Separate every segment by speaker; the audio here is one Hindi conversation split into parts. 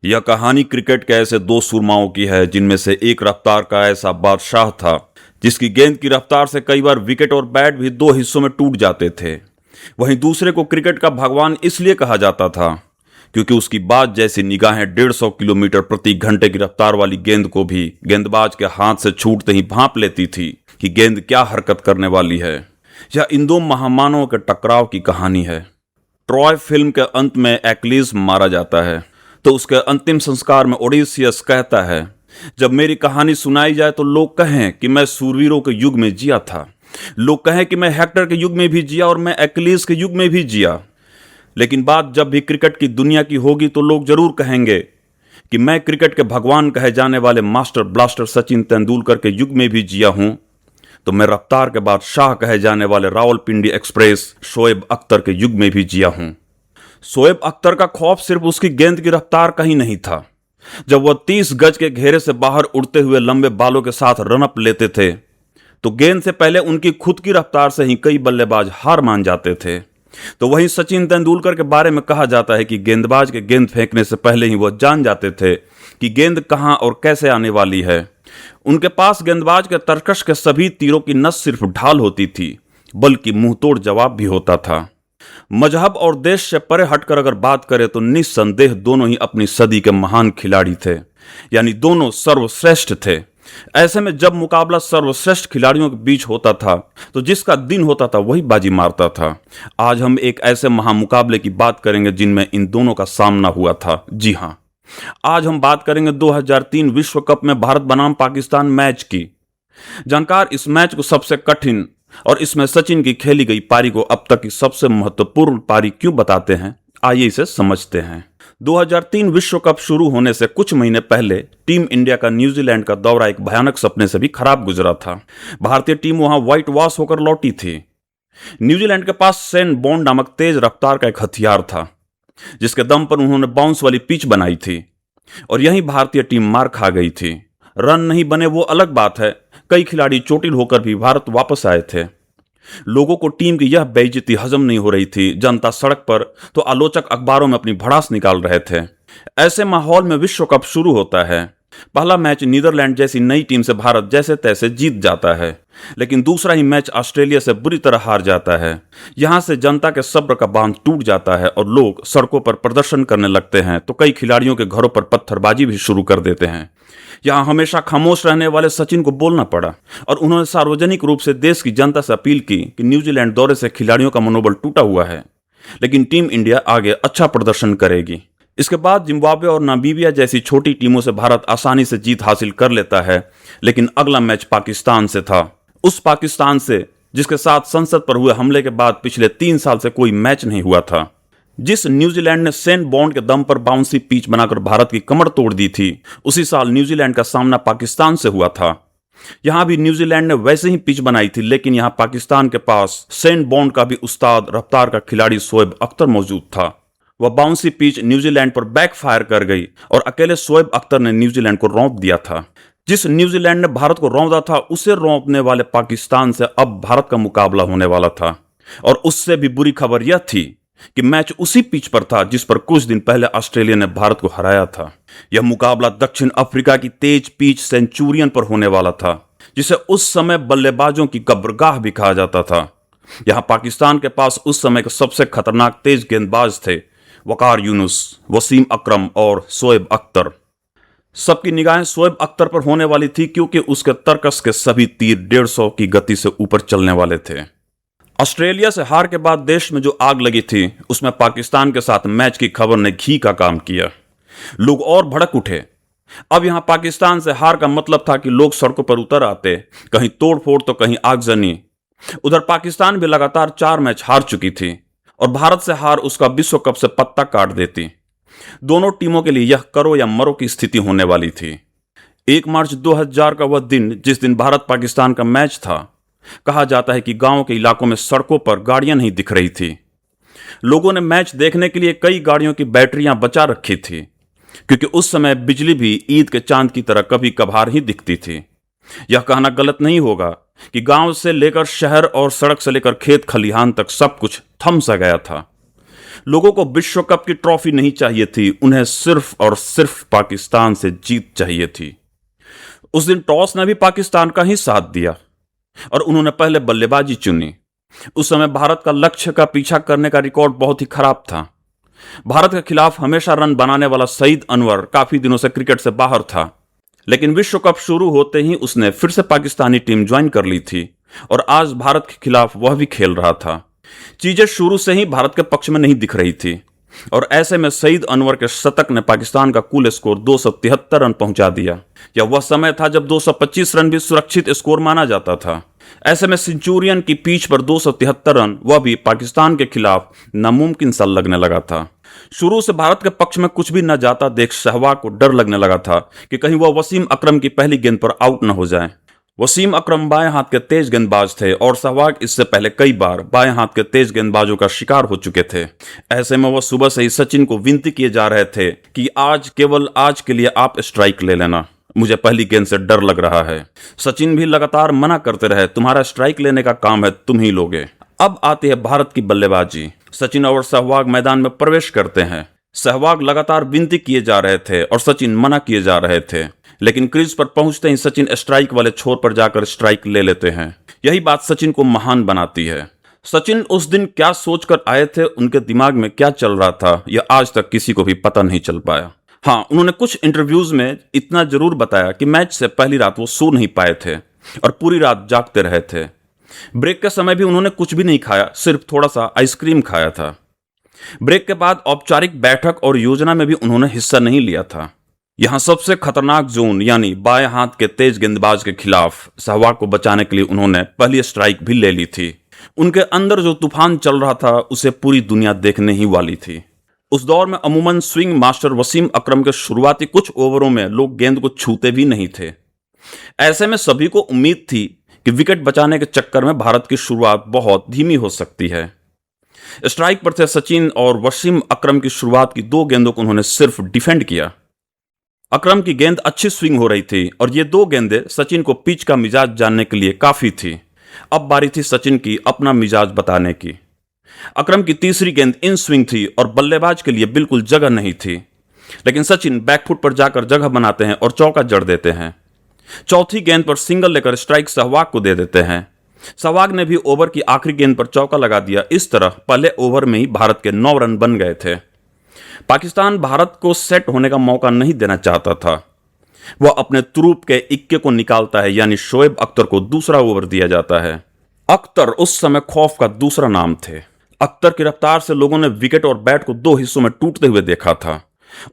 Speaker 1: यह कहानी क्रिकेट के ऐसे दो सुरमाओं की है जिनमें से एक रफ्तार का ऐसा बादशाह था जिसकी गेंद की रफ्तार से कई बार विकेट और बैट भी दो हिस्सों में टूट जाते थे। वहीं दूसरे को क्रिकेट का भगवान इसलिए कहा जाता था क्योंकि उसकी बाज जैसी निगाहें 150 किलोमीटर प्रति घंटे की रफ्तार वाली गेंद को भी गेंदबाज के हाथ से छूटते ही भांप लेती थी कि गेंद क्या हरकत करने वाली है। यह इन दो महामानवों के टकराव की कहानी है। ट्रॉय फिल्म के अंत में एक्लीज मारा जाता है तो उसके अंतिम संस्कार में ओडिसियस कहता है, जब मेरी कहानी सुनाई जाए तो लोग कहें कि मैं सूरवीरों के युग में जिया था, लोग कहें कि मैं हेक्टर के युग में भी जिया और मैं एक्लीज के युग में भी जिया, लेकिन बात जब भी क्रिकेट की दुनिया की होगी तो लोग जरूर कहेंगे कि मैं क्रिकेट के भगवान कहे जाने वाले मास्टर ब्लास्टर सचिन तेंदुलकर के युग में भी जिया हूं, तो मैं रफ्तार के बाद शाह कहे जाने वाले रावलपिंडी एक्सप्रेस शोएब अख्तर के युग में भी जिया हूं। शोएब अख्तर का खौफ सिर्फ उसकी गेंद की रफ्तार का ही नहीं था। जब वह 30 गज के घेरे से बाहर उड़ते हुए लंबे बालों के साथ रनअप लेते थे तो गेंद से पहले उनकी खुद की रफ्तार से ही कई बल्लेबाज हार मान जाते थे। तो वहीं सचिन तेंदुलकर के बारे में कहा जाता है कि गेंदबाज के गेंद फेंकने से पहले ही वह जान जाते थे कि गेंद कहां और कैसे आने वाली है। उनके पास गेंदबाज के तरकश के सभी तीरों की न सिर्फ ढाल होती थी बल्कि मुंहतोड़ जवाब भी होता था। मजहब और देश से परे हटकर अगर बात करें तो निस्संदेह दोनों ही अपनी सदी के महान खिलाड़ी थे, यानी दोनों सर्वश्रेष्ठ थे। ऐसे में जब मुकाबला सर्वश्रेष्ठ खिलाड़ियों के बीच होता था तो जिसका दिन होता था वही बाजी मारता था। आज हम एक ऐसे महामुकाबले की बात करेंगे जिनमें इन दोनों का सामना हुआ था। जी हां, आज हम बात करेंगे 2003 विश्व कप में भारत बनाम पाकिस्तान मैच की। जानकार इस मैच को सबसे कठिन और इसमें सचिन की खेली गई पारी को अब तक की सबसे महत्वपूर्ण पारी क्यों बताते हैं, आइए इसे समझते हैं। 2003 विश्व कप शुरू होने से कुछ महीने पहले टीम इंडिया का न्यूजीलैंड का दौरा एक भयानक सपने से भी खराब गुजरा था। भारतीय टीम वहां व्हाइट वॉश होकर लौटी थी। न्यूजीलैंड के पास सेन बॉन्ड नामक तेज रफ्तार का एक हथियार था जिसके दम पर उन्होंने बाउंस वाली पिच बनाई थी और यहीं भारतीय टीम मार खा गई थी। रन नहीं बने वो अलग बात है, कई खिलाड़ी चोटिल होकर भी भारत वापस आए थे। लोगों को टीम की यह बेइज्जती हजम नहीं हो रही थी। जनता सड़क पर तो आलोचक अखबारों में अपनी भड़ास निकाल रहे थे। ऐसे माहौल में विश्व कप शुरू होता है। पहला मैच नीदरलैंड जैसी नई टीम से भारत जैसे तैसे जीत जाता है, लेकिन दूसरा ही मैच ऑस्ट्रेलिया से बुरी तरह हार जाता है। यहां से जनता के सब्र का बांध टूट जाता है और लोग सड़कों पर प्रदर्शन करने लगते हैं तो कई खिलाड़ियों के घरों पर पत्थरबाजी भी शुरू कर देते हैं। यहां हमेशा खामोश रहने वाले सचिन को बोलना पड़ा और उन्होंने सार्वजनिक रूप से देश की जनता से अपील की कि न्यूजीलैंड दौरे से खिलाड़ियों का मनोबल टूटा हुआ है, लेकिन टीम इंडिया आगे अच्छा प्रदर्शन करेगी। इसके बाद जिम्बाब्वे और नामीबिया जैसी छोटी टीमों से भारत आसानी से जीत हासिल कर लेता है, लेकिन अगला मैच पाकिस्तान से था। उस पाकिस्तान से जिसके साथ संसद पर हुए हमले के बाद पिछले 3 साल से कोई मैच नहीं हुआ था। जिस न्यूजीलैंड ने सेंट बॉन्ड के दम पर बाउंसी पिच बनाकर भारत की कमर तोड़ दी थी, उसी साल न्यूजीलैंड का सामना पाकिस्तान से हुआ था। यहां भी न्यूजीलैंड ने वैसे ही पिच बनाई थी, लेकिन यहां पाकिस्तान के पास सेंट बॉन्ड का भी उस्ताद रफ्तार का खिलाड़ी शोएब अख्तर मौजूद था। वह बाउंसी पिच न्यूजीलैंड पर बैकफायर कर गई और अकेले शोएब अख्तर ने न्यूजीलैंड को रौंप दिया था। जिस न्यूजीलैंड ने भारत को रौंदा था उसे रौंपने वाले पाकिस्तान से अब भारत का मुकाबला होने वाला था। और उससे भी बुरी खबर यह थी कि मैच उसी पिच पर था जिस पर कुछ दिन पहले ऑस्ट्रेलिया ने भारत को हराया था। यह मुकाबला दक्षिण अफ्रीका की तेज पिच सेंचुरियन पर होने वाला था, जिसे उस समय बल्लेबाजों की कब्रगाह भी कहा जाता था। यहां पाकिस्तान के पास उस समय के सबसे खतरनाक तेज गेंदबाज थे वकार यूनुस, वसीम अकरम और शोएब अख्तर। सबकी निगाहें शोएब अख्तर पर होने वाली थी क्योंकि उसके तरकस के सभी तीर 150 की गति से ऊपर चलने वाले थे। ऑस्ट्रेलिया से हार के बाद देश में जो आग लगी थी उसमें पाकिस्तान के साथ मैच की खबर ने घी का काम किया। लोग और भड़क उठे। अब यहां पाकिस्तान से हार का मतलब था कि लोग सड़कों पर उतर आते, कहीं तोड़फोड़ तो कहीं आगजनी। उधर पाकिस्तान भी लगातार 4 मैच हार चुकी थी और भारत से हार उसका विश्व कप से पत्ता काट देती। दोनों टीमों के लिए यह करो या मरो की स्थिति होने वाली थी। 1 मार्च 2000 का वह दिन जिस दिन भारत पाकिस्तान का मैच था, कहा जाता है कि गांव के इलाकों में सड़कों पर गाड़ियां नहीं दिख रही थी। लोगों ने मैच देखने के लिए कई गाड़ियों की बैटरियां बचा रखी थी क्योंकि उस समय बिजली भी ईद के चांद की तरह कभी कभार ही दिखती थी। यह कहना गलत नहीं होगा कि गांव से लेकर शहर और सड़क से लेकर खेत खलिहान तक सब कुछ थम सा गया था। लोगों को विश्व कप की ट्रॉफी नहीं चाहिए थी, उन्हें सिर्फ और सिर्फ पाकिस्तान से जीत चाहिए थी। उस दिन टॉस ने भी पाकिस्तान का ही साथ दिया और उन्होंने पहले बल्लेबाजी चुनी। उस समय भारत का लक्ष्य का पीछा करने का रिकॉर्ड बहुत ही खराब था। भारत के खिलाफ हमेशा रन बनाने वाला सईद अनवर काफी दिनों से क्रिकेट से बाहर था, लेकिन विश्व कप शुरू होते ही उसने फिर से पाकिस्तानी टीम ज्वाइन कर ली थी और आज भारत के खिलाफ वह भी खेल रहा था। चीजें शुरू से ही भारत के पक्ष में नहीं दिख रही थी और ऐसे में सईद अनवर के शतक ने पाकिस्तान का कुल स्कोर 273 रन पहुंचा दिया। यह वह समय था जब 225 रन भी सुरक्षित स्कोर माना जाता था। ऐसे में सेंचुरियन की पिच पर 273 रन, वह भी पाकिस्तान के खिलाफ, नामुमकिन सा लगने लगा था। शुरू से भारत के पक्ष में कुछ भी न जाता देख सहवाग को डर लगने लगा था कि कहीं वह वसीम अकरम की पहली गेंद पर आउट न हो जाए। वसीम अकरम बाएं हाथ के तेज गेंदबाज थे और सहवाग इससे पहले कई बार बाएं हाथ के तेज गेंदबाजों का शिकार हो चुके थे। ऐसे में वह सुबह से ही सचिन को विनती किए जा रहे थे कि आज, केवल आज के लिए आप स्ट्राइक ले लेना, मुझे पहली गेंद से डर लग रहा है। सचिन भी लगातार मना करते रहे, तुम्हारा स्ट्राइक लेने का काम है, तुम ही लोगे। अब आती है भारत की बल्लेबाजी। सचिन और सहवाग मैदान में प्रवेश करते हैं। सहवाग लगातार विनती किए जा रहे थे और सचिन मना किए जा रहे थे, लेकिन क्रीज पर पहुंचते ही सचिन स्ट्राइक वाले छोर पर जाकर स्ट्राइक ले लेते हैं। यही बात सचिन को महान बनाती है। सचिन उस दिन क्या सोचकर आए थे, उनके दिमाग में क्या चल रहा था, यह आज तक किसी को भी पता नहीं चल पाया। हाँ, उन्होंने कुछ इंटरव्यूज में इतना जरूर बताया कि मैच से पहली रात वो सो नहीं पाए थे और पूरी रात जागते रहे थे। ब्रेक के समय भी उन्होंने कुछ भी नहीं खाया, सिर्फ थोड़ा सा आइसक्रीम खाया था। ब्रेक के बाद औपचारिक बैठक और योजना में भी उन्होंने हिस्सा नहीं लिया था। यहां सबसे खतरनाक जोन यानी बाएं हाथ के तेज गेंदबाज के खिलाफ सहवाग को बचाने के लिए उन्होंने पहली स्ट्राइक भी ले ली थी। उनके अंदर जो तूफान चल रहा था उसे पूरी दुनिया देखने ही वाली थी। उस दौर में अमूमन स्विंग मास्टर वसीम अकरम के शुरुआती कुछ ओवरों में लोग गेंद को छूते भी नहीं थे। ऐसे में सभी को उम्मीद थी कि विकेट बचाने के चक्कर में भारत की शुरुआत बहुत धीमी हो सकती है। स्ट्राइक पर थे सचिन और वसीम अकरम की शुरुआत की 2 गेंदों को उन्होंने सिर्फ डिफेंड किया। अकरम की गेंद अच्छी स्विंग हो रही थी और ये 2 गेंदें सचिन को पिच का मिजाज जानने के लिए काफी थी। अब बारी थी सचिन की अपना मिजाज बताने की। अकरम की तीसरी गेंद इन स्विंग थी और बल्लेबाज के लिए बिल्कुल जगह नहीं थी, लेकिन सचिन बैकफुट पर जाकर जगह बनाते हैं और चौका जड़ देते हैं। चौथी गेंद पर सिंगल लेकर स्ट्राइक सहवाग को दे देते हैं। सहवाग ने भी ओवर की आखिरी गेंद पर चौका लगा दिया। इस तरह पहले ओवर में ही भारत के 9 रन बन गए थे। पाकिस्तान भारत को सेट होने का मौका नहीं देना चाहता था। वह अपने तुरूप के इक्के को निकालता है, यानी शोएब अख्तर को दूसरा ओवर दिया जाता है। अख्तर उस समय खौफ का दूसरा नाम थे। अख्तर की रफ्तार से लोगों ने विकेट और बैट को 2 हिस्सों में टूटते हुए देखा था।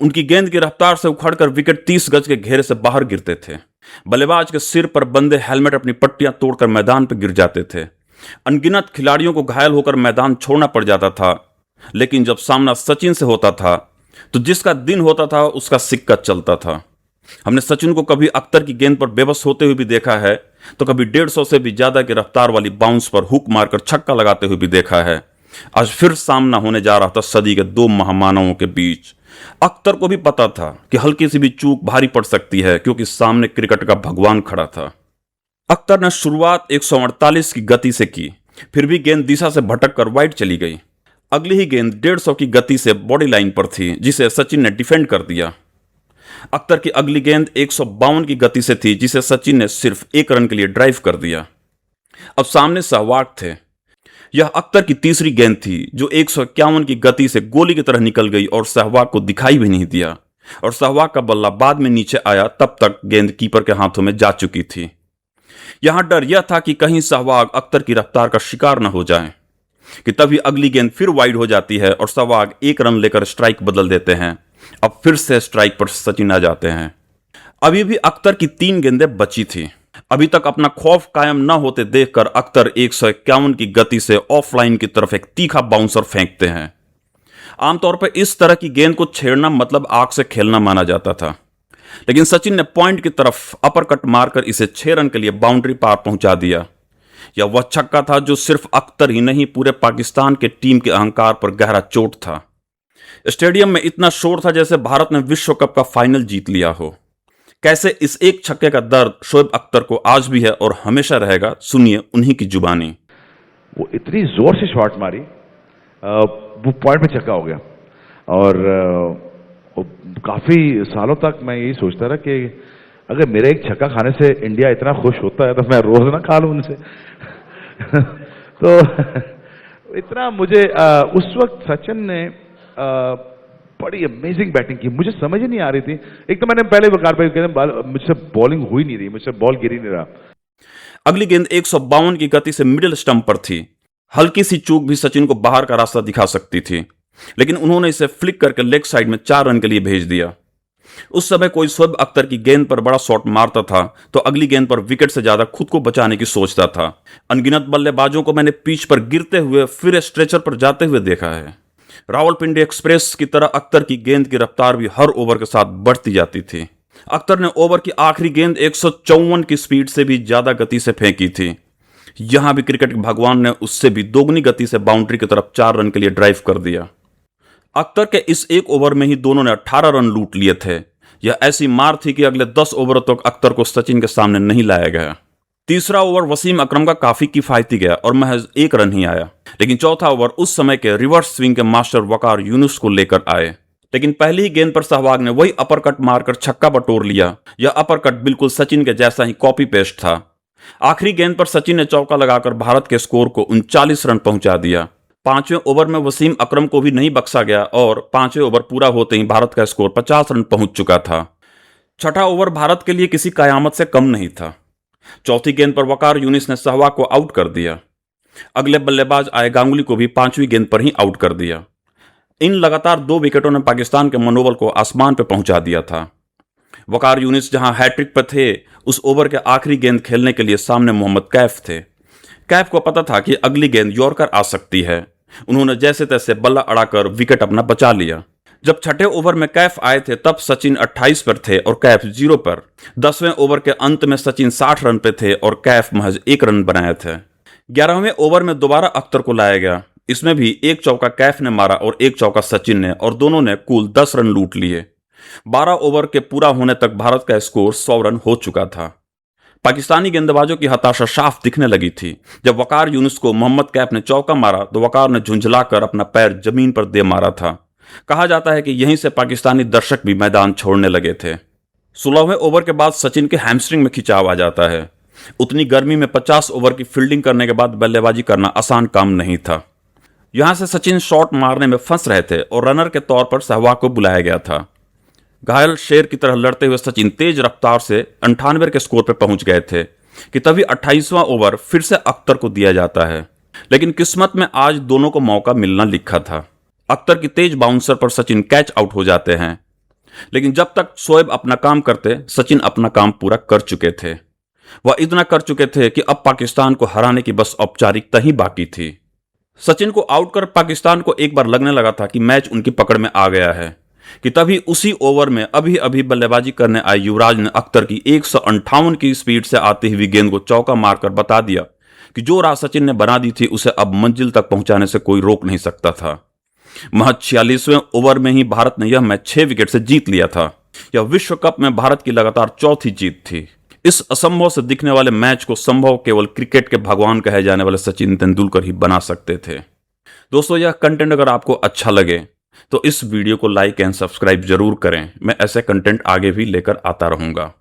Speaker 1: उनकी गेंद की रफ्तार से उखड़कर विकेट 30 गज के घेरे से बाहर गिरते थे। बल्लेबाज के सिर पर बंदे हेलमेट अपनी पट्टियां तोड़कर मैदान पर गिर जाते थे। अनगिनत खिलाड़ियों को घायल होकर मैदान छोड़ना पड़ जाता था। लेकिन जब सामना सचिन से होता था तो जिसका दिन होता था उसका सिक्का चलता था। हमने सचिन को कभी अख्तर की गेंद पर बेबस होते हुए भी देखा है, तो कभी 150 से भी ज्यादा की रफ्तार वाली बाउंस पर हुक मारकर छक्का लगाते हुए भी देखा है। आज फिर सामना होने जा रहा था सदी के 2 महामानवों के बीच। अख्तर को भी पता था कि हल्की सी भी चूक भारी पड़ सकती है, क्योंकि सामने क्रिकेट का भगवान खड़ा था। अख्तर ने शुरुआत 148 की गति से की, फिर भी गेंद दिशा से भटक कर वाइड चली गई। अगली ही गेंद 150 की गति से बॉडी लाइन पर थी, जिसे सचिन ने डिफेंड कर दिया। अख्तर की अगली गेंद 152 की गति से थी, जिसे सचिन ने सिर्फ 1 रन के लिए ड्राइव कर दिया। अब सामने सहवाग थे। यह अख्तर की तीसरी गेंद थी जो 151 की गति से गोली की तरह निकल गई और सहवाग को दिखाई भी नहीं दिया, और सहवाग का बल्ला बाद में नीचे आया, तब तक गेंद कीपर के हाथों में जा चुकी थी। यहां डर यह था कि कहीं सहवाग अख्तर की रफ्तार का शिकार न हो जाए, कि तभी अगली गेंद फिर वाइड हो जाती है और सहवाग 1 रन लेकर स्ट्राइक बदल देते हैं। अब फिर से स्ट्राइक पर सचिन आ जाते हैं। अभी भी अख्तर की 3 गेंदें बची थी। अभी तक अपना खौफ कायम न होते देखकर अख्तर 151 की गति से ऑफलाइन की तरफ एक तीखा बाउंसर फेंकते हैं। आमतौर पर इस तरह की गेंद को छेड़ना मतलब आग से खेलना माना जाता था, लेकिन सचिन ने पॉइंट की तरफ अपरकट मारकर इसे 6 रन के लिए बाउंड्री पार पहुंचा दिया। यह वह छक्का था जो सिर्फ अख्तर ही नहीं, पूरे पाकिस्तान के टीम के अहंकार पर गहरा चोट था। स्टेडियम में इतना शोर था जैसे भारत ने विश्व कप का फाइनल जीत लिया हो। कैसे इस एक छक्के का दर्द शोएब अख्तर को आज भी है और हमेशा रहेगा, सुनिए उन्हीं की जुबानी।
Speaker 2: वो इतनी जोर से शॉट मारी, वो पॉइंट पे छक्का हो गया। और काफ़ी सालों तक मैं यही सोचता रहा कि अगर मेरे एक छक्का खाने से इंडिया इतना खुश होता है तो मैं रोज ना खा लूँ उनसे। तो इतना मुझे उस वक्त सचिन ने बड़ी अमेजिंग बैटिंग की, मुझे समझ ही नहीं आ रही थी। एक तो मैंने पहले वकार भाई कहते मुझसे बॉलिंग हुई नहीं रही, मुझसे बॉल गिर ही नहीं रहा।
Speaker 1: अगली गेंद 152 की गति से मिडिल स्टंप पर थी। हल्की सी चूक भी सचिन को बाहर का रास्ता दिखा सकती थी, लेकिन उन्होंने इसे फ्लिक करके लेग साइड में 4 रन के लिए भेज दिया। उस समय कोई शोएब अख्तर की गेंद पर बड़ा शॉट मारता था तो अगली गेंद पर विकेट से ज्यादा खुद को बचाने की सोचता था। अनगिनत बल्लेबाजों को मैंने पिच पर गिरते हुए फिर स्ट्रेचर पर जाते हुए देखा है। रावलपिंडी एक्सप्रेस की तरह अख्तर की गेंद की रफ्तार भी हर ओवर के साथ बढ़ती जाती थी। अख्तर ने ओवर की आखिरी गेंद 154 की स्पीड से भी ज्यादा गति से फेंकी थी। यहां भी क्रिकेट के भगवान ने उससे भी दोगुनी गति से बाउंड्री की तरफ 4 रन के लिए ड्राइव कर दिया। अख्तर के इस एक ओवर में ही दोनों ने 18 रन लूट लिए थे। यह ऐसी मार थी कि अगले 10 ओवरों तक अख्तर को सचिन के सामने नहीं लाया गया। तीसरा ओवर वसीम अकरम का काफी किफायती गया और महज 1 रन ही आया, लेकिन चौथा ओवर उस समय के रिवर्स स्विंग के मास्टर वकार यूनुस को लेकर आए। लेकिन पहली ही गेंद पर सहवाग ने वही अपरकट मारकर छक्का बटोर लिया। यह अपरकट बिल्कुल सचिन के जैसा ही कॉपी पेस्ट था। आखिरी गेंद पर सचिन ने चौका लगाकर भारत के स्कोर को 39 रन पहुंचा दिया। 5वें ओवर में वसीम अकरम को भी नहीं बख्शा गया और 5वें ओवर पूरा होते ही भारत का स्कोर 50 रन पहुंच चुका था। छठा ओवर भारत के लिए किसी कयामत से कम नहीं था। चौथी गेंद पर वकार यूनिस ने सहवाग को आउट कर दिया। अगले बल्लेबाज आए गांगुली को भी 5वीं गेंद पर ही आउट कर दिया। इन लगातार 2 विकेटों ने पाकिस्तान के मनोबल को आसमान पर पहुंचा दिया था। वकार यूनिस जहां हैट्रिक पर थे, उस ओवर के आखिरी गेंद खेलने के लिए सामने मोहम्मद कैफ थे। कैफ को पता था कि अगली गेंद यॉर्कर आ सकती है। उन्होंने जैसे तैसे बल्ला अड़ाकर विकेट अपना बचा लिया। जब छठे ओवर में कैफ आए थे तब सचिन 28 पर थे और कैफ 0 पर। 10वें ओवर के अंत में सचिन 60 रन पे थे और कैफ महज 1 रन बनाए थे। 11वें ओवर में दोबारा अख्तर को लाया गया। इसमें भी एक चौका कैफ ने मारा और एक चौका सचिन ने, और दोनों ने कुल 10 रन लूट लिए। 12 ओवर के पूरा होने तक भारत का स्कोर 100 रन हो चुका था। पाकिस्तानी गेंदबाजों की हताशा साफ दिखने लगी थी। जब वकार यूनुस को मोहम्मद कैफ ने चौका मारा तो वकार ने झुंझलाकर अपना पैर जमीन पर दे मारा था। कहा जाता है कि यहीं से पाकिस्तानी दर्शक भी मैदान छोड़ने लगे थे। 16वें ओवर के बाद सचिन के हैमस्ट्रिंग में खिंचाव आ जाता है। उतनी गर्मी में 50 ओवर की फील्डिंग करने के बाद बल्लेबाजी करना आसान काम नहीं था। यहां से सचिन शॉट मारने में फंस रहे थे और रनर के तौर पर सहवाग को बुलाया गया था। घायल शेर की तरह लड़ते हुए सचिन तेज रफ्तार से 98 के स्कोर पर पहुंच गए थे कि तभी 28वां ओवर फिर से अख्तर को दिया जाता है। लेकिन किस्मत में आज दोनों को मौका मिलना लिखा था। अख्तर की तेज बाउंसर पर सचिन कैच आउट हो जाते हैं, लेकिन जब तक शोएब अपना काम करते सचिन अपना काम पूरा कर चुके थे। वह इतना कर चुके थे कि अब पाकिस्तान को हराने की बस औपचारिकता ही बाकी थी। सचिन को आउट कर पाकिस्तान को एक बार लगने लगा था कि मैच उनकी पकड़ में आ गया है कि तभी उसी ओवर में अभी अभी बल्लेबाजी करने आए युवराज ने अख्तर की 158 की स्पीड से आती हुई गेंद को चौका मारकर बता दिया कि जो राह सचिन ने बना दी थी उसे अब मंजिल तक पहुंचाने से कोई रोक नहीं सकता था। महज 46वें ओवर में ही भारत ने यह मैच 6 विकेट से जीत लिया था। यह विश्व कप में भारत की लगातार चौथी जीत थी। इस असंभव से दिखने वाले मैच को संभव केवल क्रिकेट के भगवान कहे जाने वाले सचिन तेंदुलकर ही बना सकते थे। दोस्तों, यह कंटेंट अगर आपको अच्छा लगे तो इस वीडियो को लाइक एंड सब्सक्राइब जरूर करें। मैं ऐसे कंटेंट आगे भी लेकर आता रहूंगा।